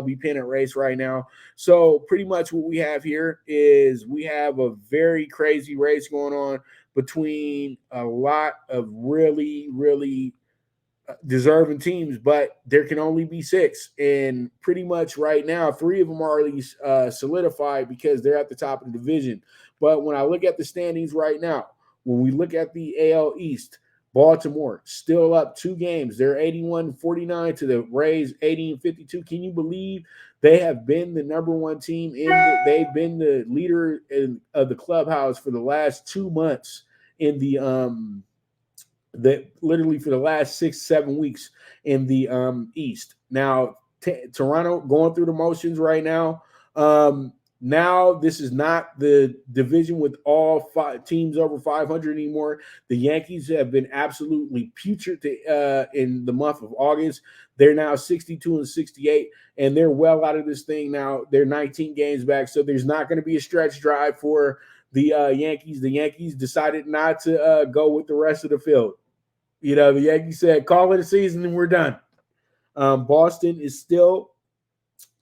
MLB Pennant Race right now. So pretty much what we have here is we have a very crazy race going on between a lot of really, really deserving teams, but there can only be six. And pretty much right now, three of them are already solidified because they're at the top of the division. But when I look at the standings right now, when we look at the AL East, Baltimore still up 2 games. They're 81-49 to the Rays 80-52. Can you believe they have been the number one team they've been the leader of the clubhouse for the last 2 months in the literally for the last 6-7 weeks in the East. Now, Toronto going through the motions right now. Now this is not the division with all teams over 500 anymore. The Yankees have been absolutely putrid in the month of August. They're now 62-68, and they're well out of this thing now. They're 19 games back, so there's not going to be a stretch drive for the Yankees. The Yankees decided not to go with the rest of the field. The Yankees said, call it a season and we're done. Boston is still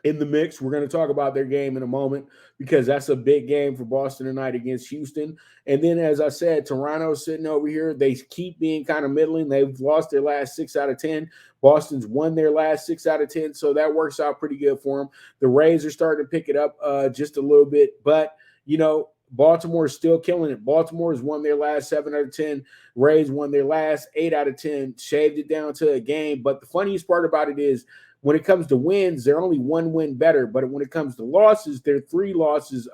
in the mix. We're going to talk about their game in a moment because that's a big game for Boston tonight against Houston. And then, as I said, Toronto's sitting over here. They keep being kind of middling. They've lost their last 6 out of 10. Boston's won their last 6 out of 10, so that works out pretty good for them. The Rays are starting to pick it up just a little bit, but, Baltimore is still killing it. Baltimore has won their last 7 out of 10. Rays won their last 8 out of 10, shaved it down to a game. But the funniest part about it is when it comes to wins, they're only 1 win better. But when it comes to losses, they're 3 losses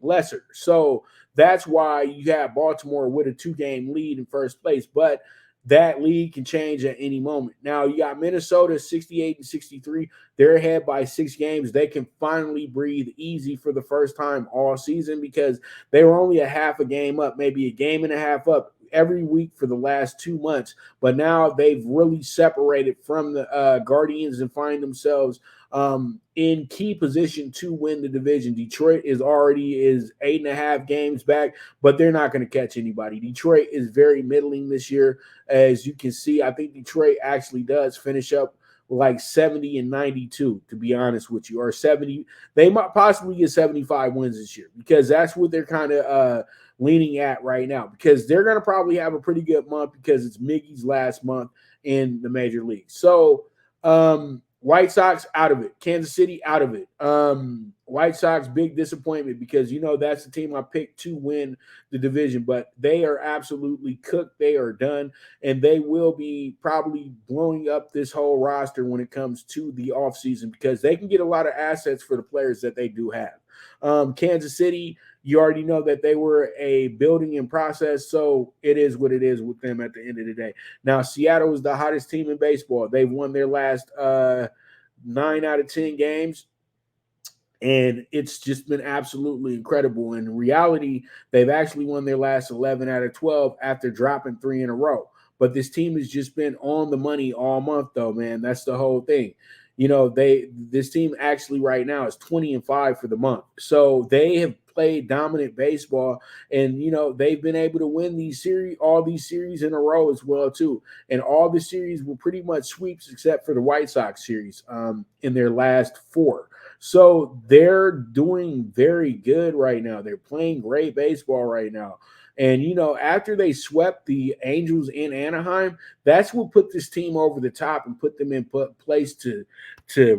lesser. So that's why you have Baltimore with a 2-game lead in first place. But that lead can change at any moment. Now, you got Minnesota 68-63. They're ahead by 6 games. They can finally breathe easy for the first time all season because they were only a half a game up, maybe a game and a half up every week for the last 2 months. But now they've really separated from the Guardians and find themselves in key position to win the division. Detroit is 8.5 games back, but they're not going to catch anybody. Detroit is very middling this year. As you can see, I think Detroit actually does finish up like 70-92, to be honest with you, or 70. They might possibly get 75 wins this year because that's what they're kind of leaning at right now, because they're going to probably have a pretty good month because it's Miggy's last month in the major league. So, White Sox out of it. Kansas City out of it. White Sox, big disappointment because, that's the team I picked to win the division. But they are absolutely cooked. They are done. And they will be probably blowing up this whole roster when it comes to the offseason because they can get a lot of assets for the players that they do have. Kansas City, you already know that they were a building in process, so it is what it is with them at the end of the day. Now, Seattle is the hottest team in baseball. They've won their last 9 out of 10 games, and it's just been absolutely incredible. In reality, they've actually won their last 11 out of 12 after dropping 3 in a row. But this team has just been on the money all month, though, man. That's the whole thing. This team actually right now is 20-5 for the month. So they have played dominant baseball, and they've been able to win all these series in a row as well too. And all the series were pretty much sweeps except for the White Sox series in their last 4. So they're doing very good right now. They're playing great baseball right now. And, after they swept the Angels in Anaheim, that's what put this team over the top and put them in place to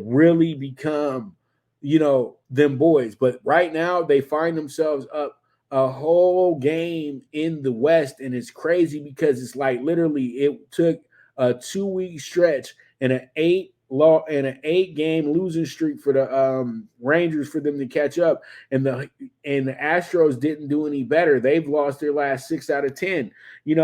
really become, them boys. But right now they find themselves up a whole game in the West. And it's crazy because it's like literally it took a 2-week stretch and an 8-game losing streak for the Rangers for them to catch up, and the Astros didn't do any better. They've lost their last 6 out of 10.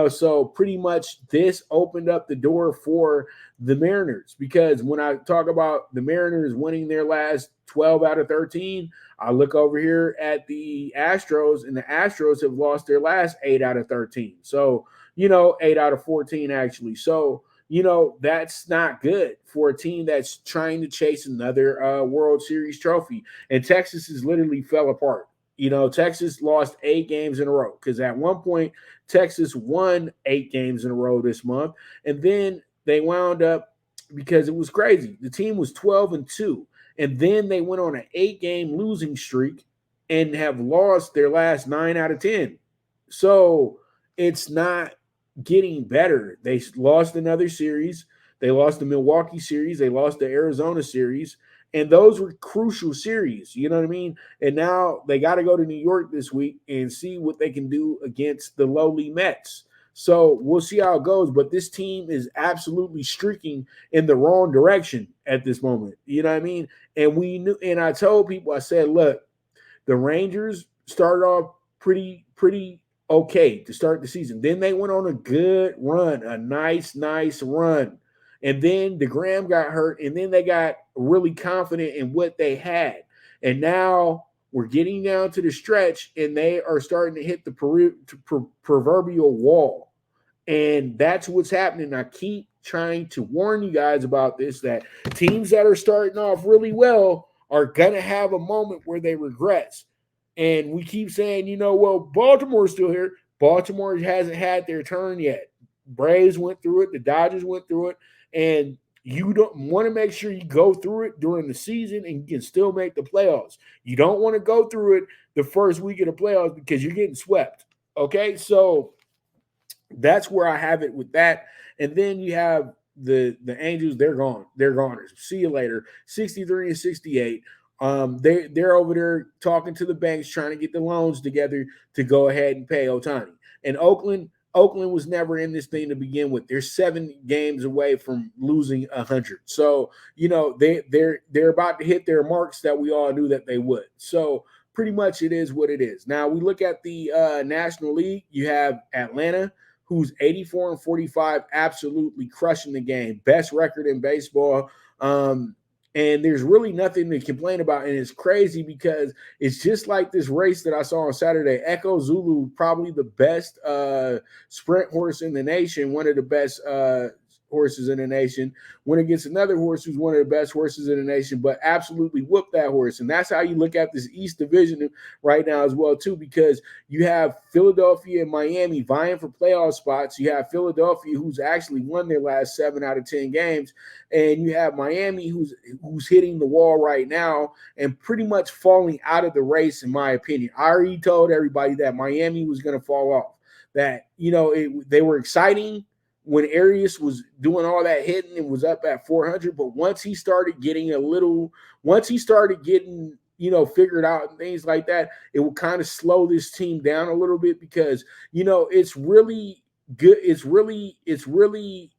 So pretty much this opened up the door for the Mariners, because when I talk about the Mariners winning their last 12 out of 13, I look over here at the Astros, and the Astros have lost their last 8 out of 13. So 8 out of 14 actually. So that's not good for a team that's trying to chase another World Series trophy. And Texas has literally fell apart. Texas lost 8 games in a row because at one point Texas won 8 games in a row this month. And then they wound up, because it was crazy, the team was 12-2. And then they went on an 8-game losing streak and have lost their last 9 out of 10. So it's not getting better. They lost another series. They lost the Milwaukee series. They lost the Arizona series. And those were crucial series. You know what I mean? And now they got to go to New York this week and see what they can do against the lowly Mets. So we'll see how it goes. But this team is absolutely streaking in the wrong direction at this moment. You know what I mean? And we knew, and I told people, I said, look, the Rangers started off pretty okay to start the season. Then they went on a good run, a nice run. And then DeGrom got hurt, and then they got really confident in what they had. And now we're getting down to the stretch, and they are starting to hit the proverbial wall. And that's what's happening. I keep trying to warn you guys about this, that teams that are starting off really well are going to have a moment where they regress. And we keep saying, well, Baltimore's still here. Baltimore hasn't had their turn yet. Braves went through it. The Dodgers went through it. And you don't want to make sure you go through it during the season and you can still make the playoffs. You don't want to go through it the first week of the playoffs because you're getting swept. Okay, so that's where I have it with that. And then you have the Angels. They're gone. They're goners. See you later. 63 and 68. They're over there talking to the banks, trying to get the loans together to go ahead and pay Ohtani. And Oakland was never in this thing to begin with. They're 7 games away from losing 100. So they're about to hit their marks that we all knew that they would. So pretty much it is what it is. Now we look at the National League. You have Atlanta, who's 84 and 45, absolutely crushing the game, best record in baseball. And there's really nothing to complain about. And it's crazy because it's just like this race that I saw on Saturday. Echo Zulu, probably the best sprint horse in the nation, one of the best horses in the nation, went against another horse who's one of the best horses in the nation, but absolutely whooped that horse. And that's how you look at this East Division right now as well, too, because you have Philadelphia and Miami vying for playoff spots. You have Philadelphia, who's actually won their last 7 out of 10 games. And you have Miami, who's hitting the wall right now and pretty much falling out of the race, in my opinion. I already told everybody that Miami was going to fall off, that, they were exciting when Arias was doing all that hitting and was up at 400. But once he started getting figured out and things like that, it will kind of slow this team down a little bit because, it's really good. It's really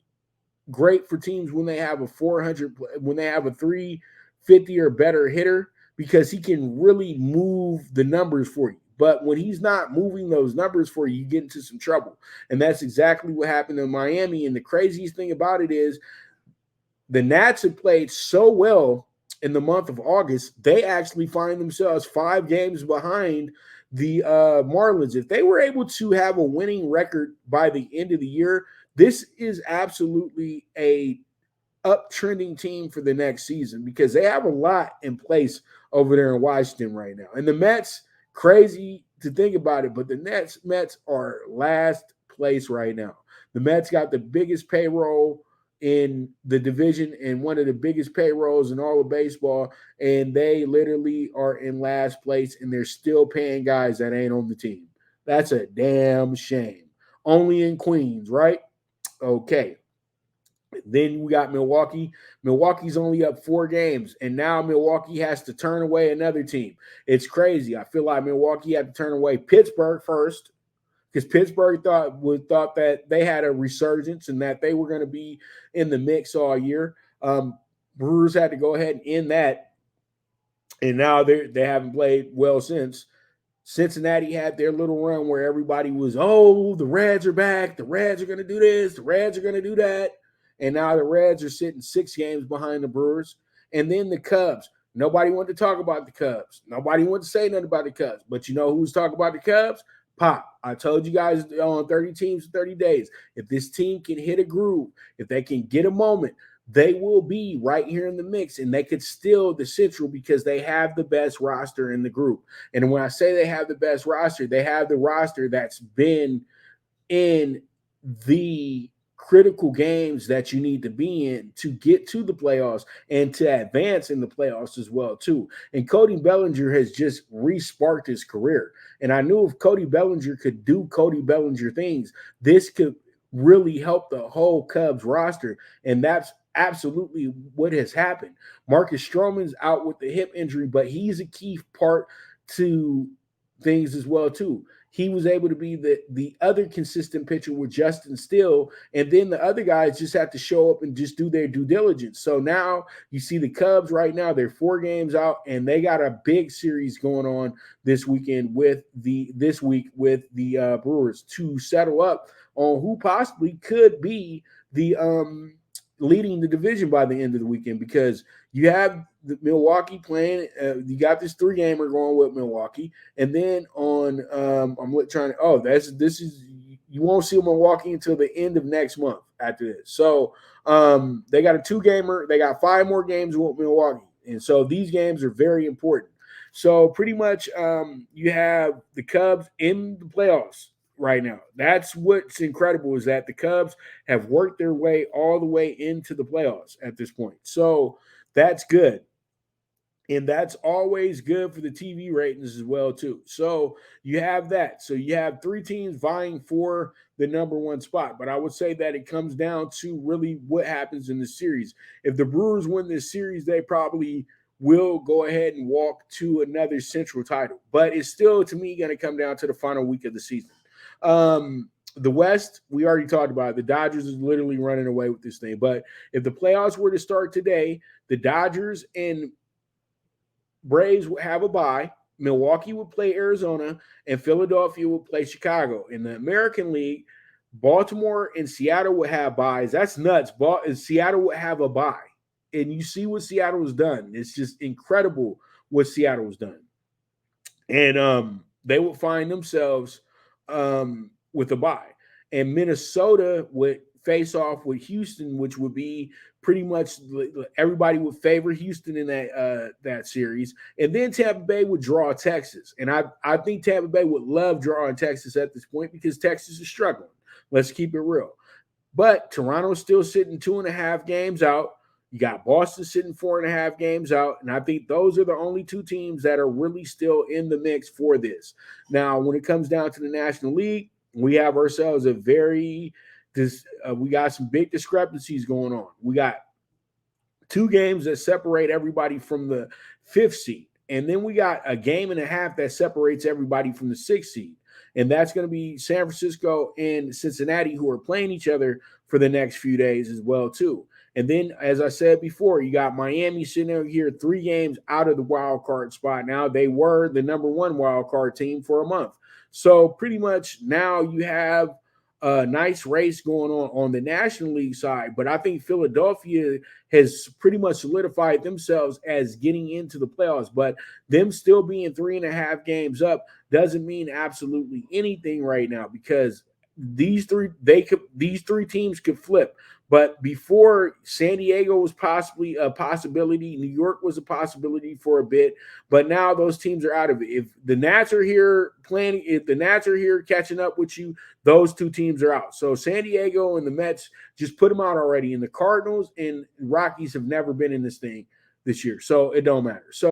great for teams when they have a 400, when they have a 350 or better hitter, because he can really move the numbers for you. But when he's not moving those numbers for you, you get into some trouble. And that's exactly what happened in Miami. And the craziest thing about it is the Nats have played so well in the month of August, they actually find themselves 5 games behind the Marlins. If they were able to have a winning record by the end of the year, this is absolutely a uptrending team for the next season because they have a lot in place over there in Washington right now. And the Mets, crazy to think about it, but the Mets are last place right now. The Mets got the biggest payroll in the division and one of the biggest payrolls in all of baseball, and they literally are in last place, and they're still paying guys that ain't on the team. That's a damn shame. Only in Queens, right? Okay. Then we got Milwaukee. Milwaukee's only up 4 games, and now Milwaukee has to turn away another team. It's crazy. I feel like Milwaukee had to turn away Pittsburgh first because Pittsburgh thought that they had a resurgence and that they were going to be in the mix all year. Brewers had to go ahead and end that, and now they haven't played well since. Cincinnati had their little run where everybody was, the Reds are back. The Reds are going to do this. The Reds are going to do that. And now the Reds are sitting 6 games behind the Brewers. And then the Cubs. Nobody wanted to talk about the Cubs. Nobody wanted to say nothing about the Cubs. But you know who's talking about the Cubs? Pop. I told you guys on 30 teams in 30 days, if this team can hit a groove, if they can get a moment, they will be right here in the mix, and they could steal the Central because they have the best roster in the group. And when I say they have the best roster, they have the roster that's been in the critical games that you need to be in to get to the playoffs and to advance in the playoffs as well too. And Cody Bellinger has just re-sparked his career. And I knew if Cody Bellinger could do Cody Bellinger things, this could really help the whole Cubs roster. And that's absolutely what has happened. Marcus Stroman's out with the hip injury, but he's a key part to things as well too. He was able to be the other consistent pitcher with Justin Steele, and then the other guys just have to show up and just do their due diligence. So now you see the Cubs right now, they're 4 games out, and they got a big series going on this weekend with the Brewers to settle up on who possibly could be the leading the division by the end of the weekend, because you have the Milwaukee playing. You got this 3-gamer going with Milwaukee, and then on this is you won't see Milwaukee until the end of next month after this. So they got a 2-gamer. They got 5 more games with Milwaukee, and so these games are very important. So pretty much you have the Cubs in the playoffs right now. That's what's incredible, is that the Cubs have worked their way all the way into the playoffs at this point. So that's good. And that's always good for the TV ratings as well too. So you have that. So you have 3 teams vying for the number 1 spot. But I would say that it comes down to really what happens in the series. If the Brewers win this series, they probably will go ahead and walk to another Central title. But it's still, to me, going to come down to the final week of the season. The West, we already talked about it. The Dodgers is literally running away with this thing. But if the playoffs were to start today, the Dodgers and Braves would have a bye. Milwaukee would play Arizona, and Philadelphia would play Chicago. In the American League, Baltimore and Seattle would have byes. That's nuts. Seattle would have a bye. And you see what Seattle has done. It's just incredible what Seattle has done. And they would find themselves with a bye. And Minnesota would face off with Houston, which would be pretty much everybody would favor Houston in that series. And then Tampa Bay would draw Texas. And I think Tampa Bay would love drawing Texas at this point, because Texas is struggling. Let's keep it real. But Toronto's still sitting 2.5 games out. You got Boston sitting 4.5 games out. And I think those are the only 2 teams that are really still in the mix for this. Now, when it comes down to the National League, we have ourselves we got some big discrepancies going on. We got 2 games that separate everybody from the 5th seed. And then we got a game and a half that separates everybody from the 6th seed. And that's going to be San Francisco and Cincinnati, who are playing each other for the next few days as well, too. And then, as I said before, you got Miami sitting out here 3 games out of the wild card spot. Now, they were the number 1 wild card team for a month. So pretty much now you have a nice race going on the National League side. But I think Philadelphia has pretty much solidified themselves as getting into the playoffs. But them still being 3.5 games up doesn't mean absolutely anything right now, because these three teams could flip. But before, San Diego was possibly a possibility. New York was a possibility for a bit. But now those teams are out of it. If the Nats are here catching up with you, those 2 teams are out. So San Diego and the Mets, just put them out already. And the Cardinals and Rockies have never been in this thing this year. So it don't matter. So